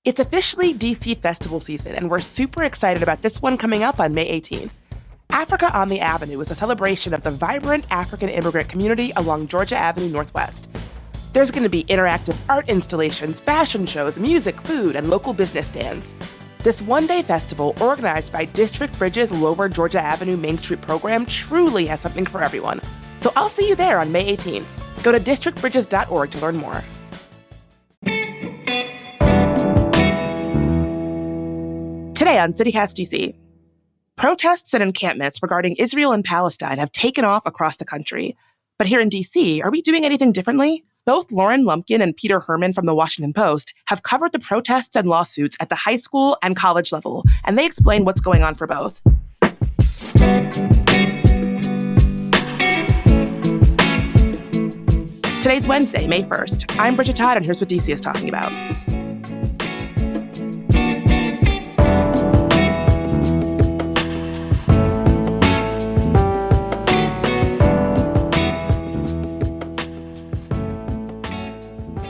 It's officially DC festival season, and we're super excited about this one coming up on May 18th. Africa on the Avenue is a celebration of the vibrant African immigrant community along Georgia Avenue Northwest. There's going to be interactive art installations, fashion shows, music, food, and local business stands. This one-day festival, organized by District Bridge's Lower Georgia Avenue Main Street program, truly has something for everyone. So I'll see you there on May 18th. Go to districtbridges.org to learn more. Today on CityCast DC, protests and encampments regarding Israel and Palestine have taken off across the country. But here in DC, are we doing anything differently? Both Lauren Lumpkin and Peter Hermann from the Washington Post have covered the protests and lawsuits at the high school and college level, and they explain what's going on for both. Today's Wednesday, May 1st. I'm Bridget Todd, and here's what DC is talking about.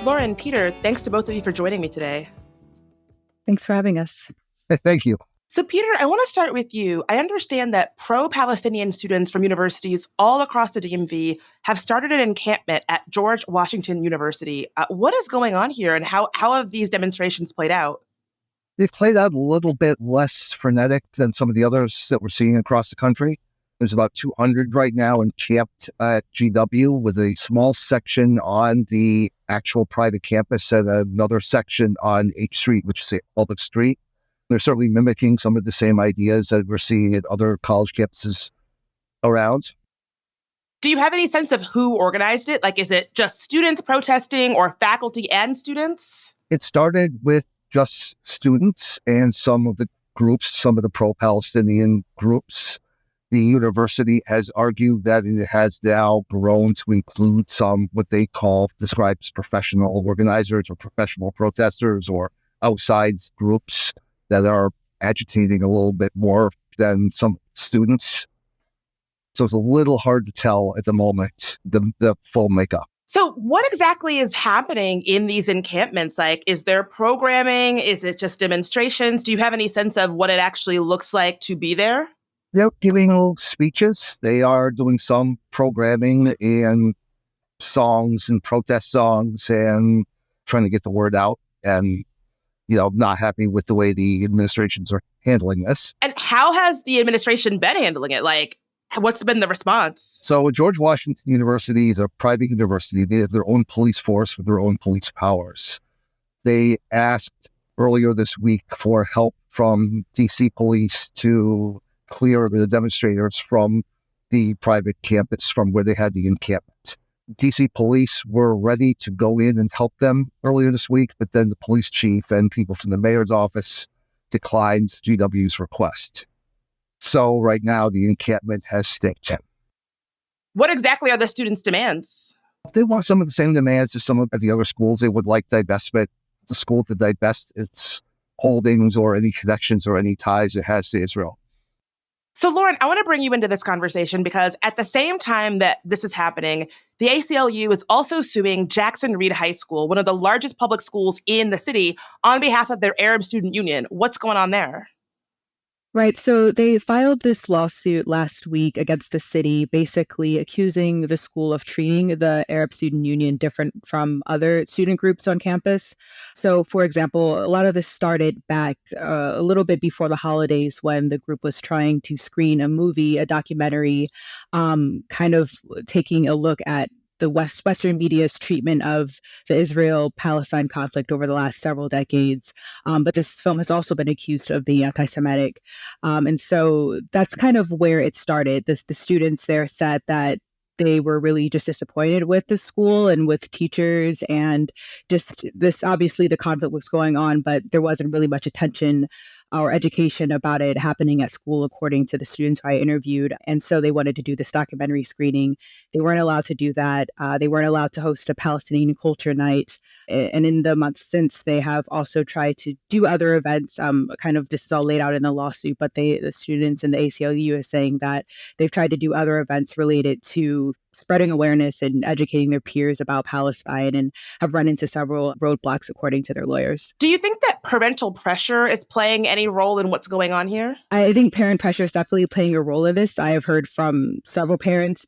Lauren, Peter, thanks to both of you for joining me today. Thanks for having us. Thank you. So, Peter, I want to start with you. I understand that pro-Palestinian students from universities all across the DMV have started an encampment at George Washington University. What is going on here, and how have these demonstrations played out? They've played out a little bit less frenetic than some of the others that we're seeing across the country. There's about 200 right now encamped at GW, with a small section on the actual private campus and another section on H Street, which is a public street. They're certainly mimicking some of the same ideas that we're seeing at other college campuses around. Do you have any sense of who organized it? Like, is it just students protesting or faculty and students? It started with just students and some of the groups, some of the pro-Palestinian groups. The university has argued that it has now grown to include some what they describe as professional organizers or professional protesters or outside groups that are agitating a little bit more than some students. So it's a little hard to tell at the moment, the full makeup. So what exactly is happening in these encampments? Like, is there programming? Is it just demonstrations? Do you have any sense of what it actually looks like to be there? They're giving speeches. They are doing some programming and songs and protest songs and trying to get the word out and, not happy with the way the administrations are handling this. And how has the administration been handling it? Like, what's been the response? So George Washington University is a private university. They have their own police force with their own police powers. They asked earlier this week for help from DC police to clear the demonstrators from the private campus from where they had the encampment. DC police were ready to go in and help them earlier this week, but then the police chief and people from the mayor's office declined GW's request. So right now the encampment has staked him. What exactly are the students' demands? They want some of the same demands as some of the other schools. They would like divestment, the school to divest its holdings or any connections or any ties it has to Israel. So, Lauren, I want to bring you into this conversation because at the same time that this is happening, the ACLU is also suing Jackson Reed High School, one of the largest public schools in the city, on behalf of their Arab student union. What's going on there? Right. So they filed this lawsuit last week against the city, basically accusing the school of treating the Arab Student Union different from other student groups on campus. So, for example, a lot of this started back a little bit before the holidays when the group was trying to screen a documentary, kind of taking a look at the Western media's treatment of the Israel-Palestine conflict over the last several decades. But this film has also been accused of being anti-Semitic. And so that's kind of where it started. The students there said that they were really just disappointed with the school and with teachers, and just this, obviously the conflict was going on, but there wasn't really much attention or education about it happening at school, according to the students I interviewed. And so they wanted to do this documentary screening. They weren't allowed to do that. They weren't allowed to host a Palestinian culture night. And in the months since, they have also tried to do other events. Kind of this is all laid out in the lawsuit, but the students and the ACLU is saying that they've tried to do other events related to spreading awareness and educating their peers about Palestine and have run into several roadblocks, according to their lawyers. Do you think that parental pressure is playing any role in what's going on here? I think parent pressure is definitely playing a role in this. I have heard from several parents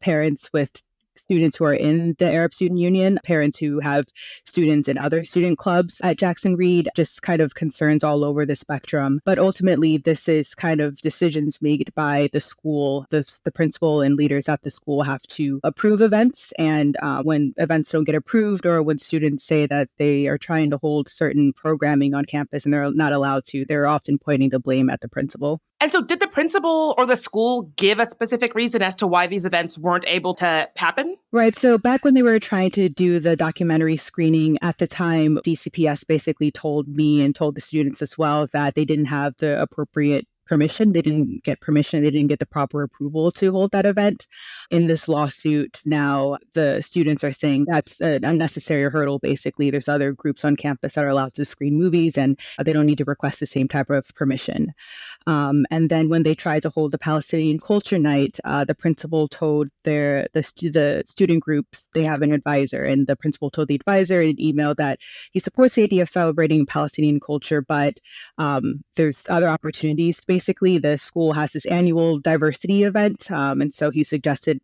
with students who are in the Arab Student Union, parents who have students in other student clubs at Jackson Reed, just kind of concerns all over the spectrum. But ultimately, this is kind of decisions made by the school. The principal and leaders at the school have to approve events. And when events don't get approved, or when students say that they are trying to hold certain programming on campus and they're not allowed to, they're often pointing the blame at the principal. And so did the principal or the school give a specific reason as to why these events weren't able to happen? Right. So back when they were trying to do the documentary screening at the time, DCPS basically told me and told the students as well that they didn't have the appropriate permission. They didn't get permission. They didn't get the proper approval to hold that event. In this lawsuit, now the students are saying that's an unnecessary hurdle, basically. There's other groups on campus that are allowed to screen movies, and they don't need to request the same type of permission. And then when they tried to hold the Palestinian Culture Night, the principal told the student groups they have an advisor, and the principal told the advisor in an email that he supports the idea of celebrating Palestinian culture, but there's other opportunities. Basically, the school has this annual diversity event, and so he suggested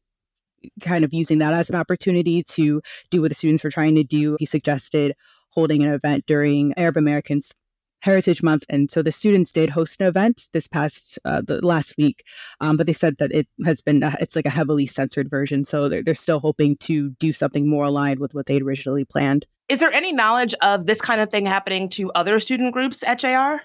kind of using that as an opportunity to do what the students were trying to do. He suggested holding an event during Arab Americans Heritage Month. And so the students did host an event this the last week, but they said that it's like a heavily censored version. So they're still hoping to do something more aligned with what they'd originally planned. Is there any knowledge of this kind of thing happening to other student groups at JR?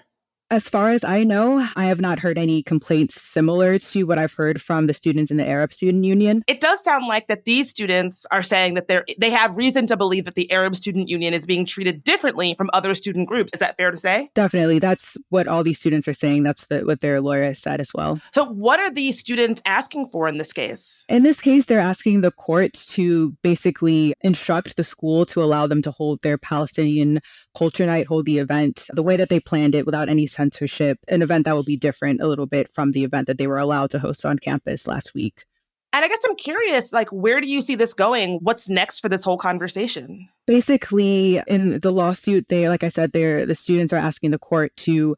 As far as I know, I have not heard any complaints similar to what I've heard from the students in the Arab Student Union. It does sound like that these students are saying that they have reason to believe that the Arab Student Union is being treated differently from other student groups. Is that fair to say? Definitely. That's what all these students are saying. That's what their lawyer said as well. So what are these students asking for in this case? In this case, they're asking the court to basically instruct the school to allow them to hold their Palestinian Culture Night, hold the event the way that they planned it without any censorship, an event that will be different a little bit from the event that they were allowed to host on campus last week. And I guess I'm curious, where do you see this going? What's next for this whole conversation? Basically, in the lawsuit, the students are asking the court to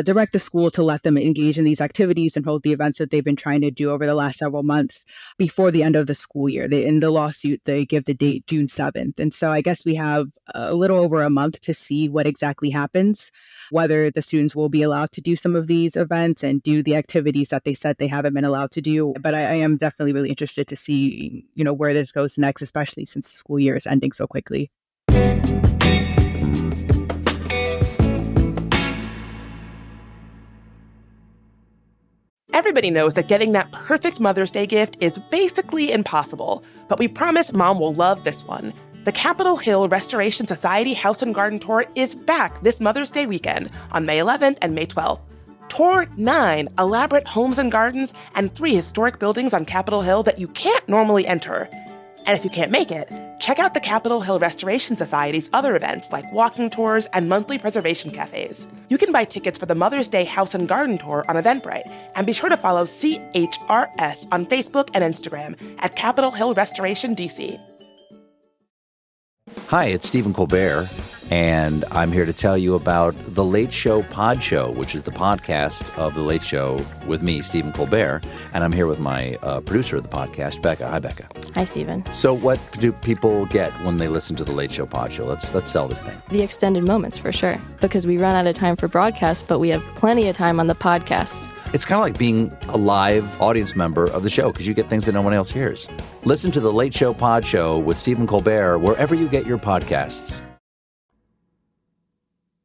direct the school to let them engage in these activities and hold the events that they've been trying to do over the last several months before the end of the school year. In the lawsuit, they give the date June 7th. And so I guess we have a little over a month to see what exactly happens, whether the students will be allowed to do some of these events and do the activities that they said they haven't been allowed to do. But I am definitely really interested to see, where this goes next, especially since the school year is ending so quickly. Everybody knows that getting that perfect Mother's Day gift is basically impossible, but we promise Mom will love this one. The Capitol Hill Restoration Society House and Garden Tour is back this Mother's Day weekend on May 11th and May 12th. Tour 9 elaborate homes and gardens and 3 historic buildings on Capitol Hill that you can't normally enter. And if you can't make it, check out the Capitol Hill Restoration Society's other events like walking tours and monthly preservation cafes. You can buy tickets for the Mother's Day House and Garden Tour on Eventbrite, and be sure to follow CHRS on Facebook and Instagram at Capitol Hill Restoration DC. Hi, it's Stephen Colbert, and I'm here to tell you about The Late Show Pod Show, which is the podcast of The Late Show with me, Stephen Colbert, and I'm here with my producer of the podcast, Becca. Hi, Becca. Hi, Stephen. So what do people get when they listen to The Late Show Pod Show? Let's sell this thing. The extended moments, for sure, because we run out of time for broadcast, but we have plenty of time on the podcast. It's kind of like being a live audience member of the show because you get things that no one else hears. Listen to The Late Show Pod Show with Stephen Colbert wherever you get your podcasts.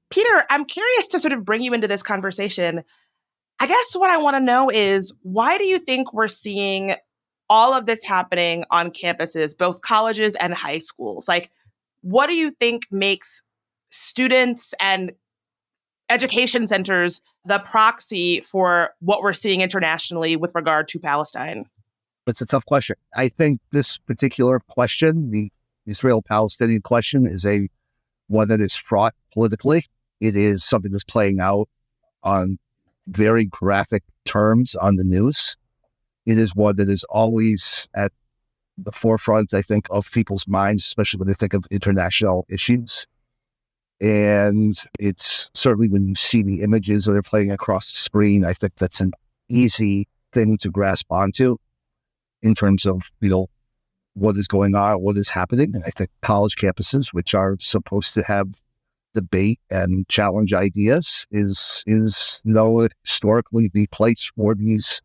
Peter, I'm curious to sort of bring you into this conversation. I guess what I want to know is, why do you think we're seeing all of this happening on campuses, both colleges and high schools? What do you think makes students and education centers the proxy for what we're seeing internationally with regard to Palestine? It's a tough question. I think this particular question, the Israel-Palestinian question, is one that is fraught politically. It is something that's playing out on very graphic terms on the news. It is one that is always at the forefront, I think, of people's minds, especially when they think of international issues. And it's certainly when you see the images that are playing across the screen, I think that's an easy thing to grasp onto in terms of, what is going on, what is happening. And I think college campuses, which are supposed to have debate and challenge ideas, is historically the place for these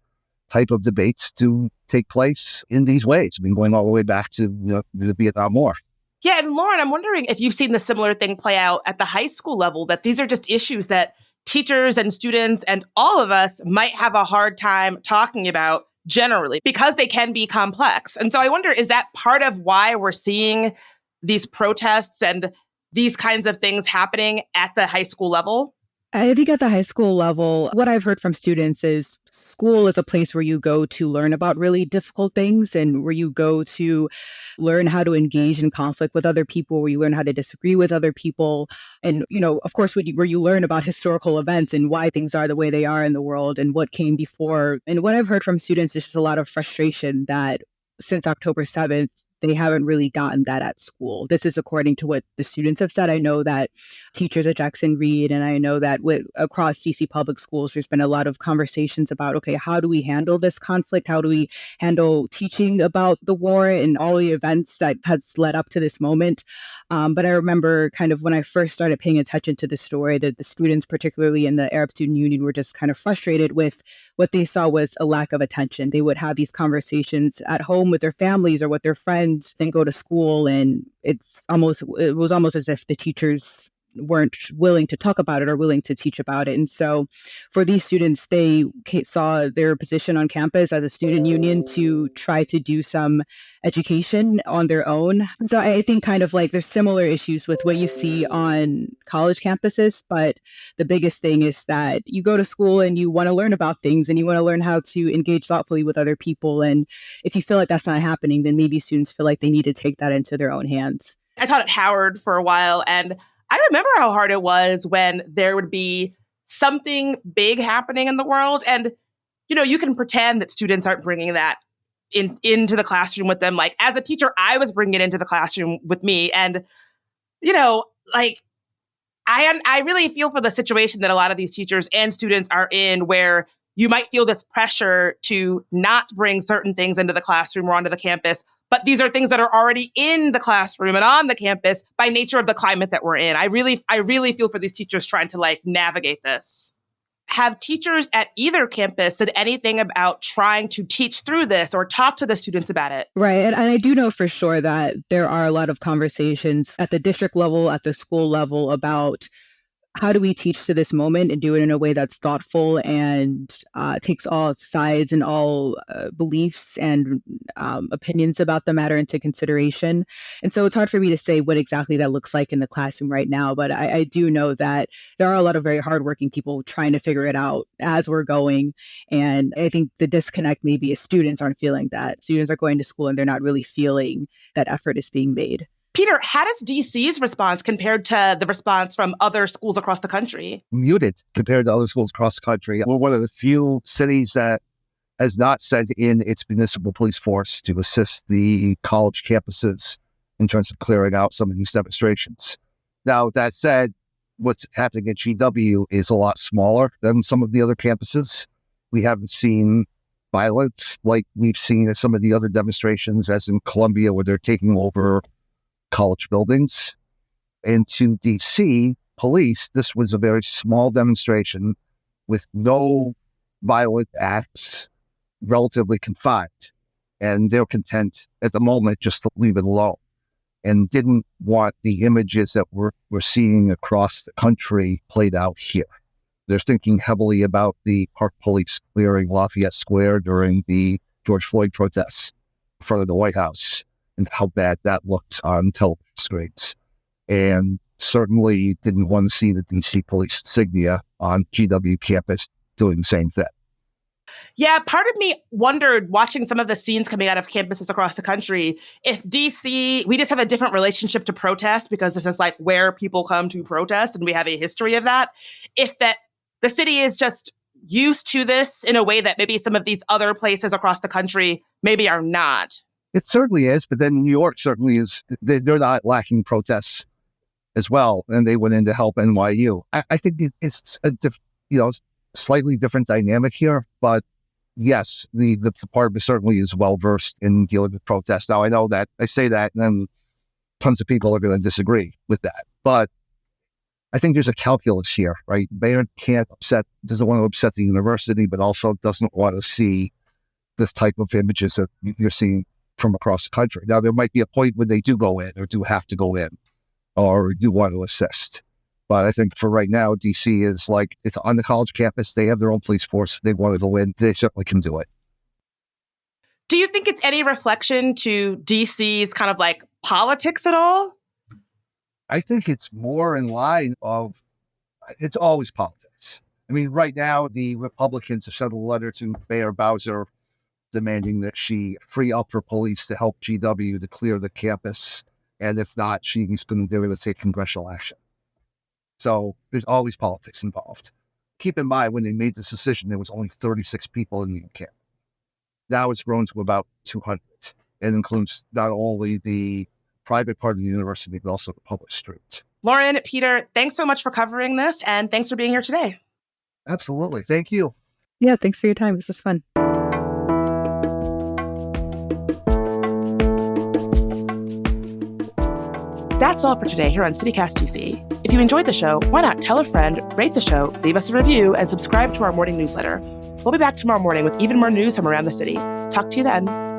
type of debates to take place in these ways. I mean, going all the way back to the Vietnam War. Yeah, and Lauren, I'm wondering if you've seen the similar thing play out at the high school level, that these are just issues that teachers and students and all of us might have a hard time talking about generally because they can be complex. And so I wonder, is that part of why we're seeing these protests and these kinds of things happening at the high school level? I think at the high school level, what I've heard from students is school is a place where you go to learn about really difficult things and where you go to learn how to engage in conflict with other people, where you learn how to disagree with other people. And, of course, where you learn about historical events and why things are the way they are in the world and what came before. And what I've heard from students is just a lot of frustration that since October 7th, they haven't really gotten that at school. This is according to what the students have said. I know that teachers at Jackson Reed, and I know that across DC public schools, there's been a lot of conversations about, okay, how do we handle this conflict? How do we handle teaching about the war and all the events that has led up to this moment? But I remember kind of when I first started paying attention to the story, that the students, particularly in the Arab Student Union, were just kind of frustrated with what they saw was a lack of attention. They would have these conversations at home with their families or with their friends, then go to school, and it was almost as if the teachers weren't willing to talk about it or willing to teach about it. And so for these students, they saw their position on campus as a student union to try to do some education on their own. So I think kind of like there's similar issues with what you see on college campuses, but the biggest thing is that you go to school and you want to learn about things and you want to learn how to engage thoughtfully with other people. And if you feel like that's not happening, then maybe students feel like they need to take that into their own hands. I taught at Howard for a while, and I remember how hard it was when there would be something big happening in the world. And, you can pretend that students aren't bringing that into the classroom with them. Like as a teacher, I was bringing it into the classroom with me. And, I really feel for the situation that a lot of these teachers and students are in, where you might feel this pressure to not bring certain things into the classroom or onto the campus. But these are things that are already in the classroom and on the campus by nature of the climate that we're in. I really feel for these teachers trying to navigate this. Have teachers at either campus said anything about trying to teach through this or talk to the students about it? Right. And I do know for sure that there are a lot of conversations at the district level, at the school level about how do we teach to this moment and do it in a way that's thoughtful and takes all sides and all beliefs and opinions about the matter into consideration. And so it's hard for me to say what exactly that looks like in the classroom right now, but I do know that there are a lot of very hardworking people trying to figure it out as we're going. And I think the disconnect maybe is students aren't feeling that. Students are going to school and they're not really feeling that effort is being made. Peter, how does DC's response compared to the response from other schools across the country? Muted compared to other schools across the country. We're one of the few cities that has not sent in its municipal police force to assist the college campuses in terms of clearing out some of these demonstrations. Now, that said, what's happening at GW is a lot smaller than some of the other campuses. We haven't seen violence like we've seen at some of the other demonstrations, as in Columbia, where they're taking over college buildings. And to DC police, this was a very small demonstration with no violent acts, relatively confined. And they're content at the moment just to leave it alone, and didn't want the images that we're seeing across the country played out here. They're thinking heavily about the Park Police clearing Lafayette Square during the George Floyd protests in front of the White House, and how bad that looked on television screens. And certainly didn't want to see the DC police insignia on GW campus doing the same thing. Yeah, part of me wondered, watching some of the scenes coming out of campuses across the country, if DC, we just have a different relationship to protest because this is where people come to protest and we have a history of that. If that the city is just used to this in a way that maybe some of these other places across the country maybe are not. It certainly is, but then New York certainly is. They're not lacking protests as well, and they went in to help NYU. I think it's a slightly different dynamic here, but yes, the department certainly is well versed in dealing with protests. Now, I know that I say that, and then tons of people are going to disagree with that, but I think there's a calculus here, right? Mayor doesn't want to upset the university, but also doesn't want to see this type of images that you're seeing from across the country. Now, there might be a point when they do go in or do have to go in or do want to assist. But I think for right now, DC is like, it's on the college campus. They have their own police force. If they wanted to win, they certainly can do it. Do you think it's any reflection to DC's kind of like politics at all? I think it's more in line of, it's always politics. I mean, right now, the Republicans have sent a letter to Mayor Bowser demanding that she free up her police to help GW to clear the campus. And if not, she's going to take congressional action. So there's always politics involved. Keep in mind, when they made this decision, there was only 36 people in the encampment. Now it's grown to about 200. It includes not only the private part of the university, but also the public street. Lauren, Peter, thanks so much for covering this, and thanks for being here today. Absolutely. Thank you. Yeah, thanks for your time. This was fun. That's all for today here on CityCast DC. If you enjoyed the show, why not tell a friend, rate the show, leave us a review, and subscribe to our morning newsletter. We'll be back tomorrow morning with even more news from around the city. Talk to you then.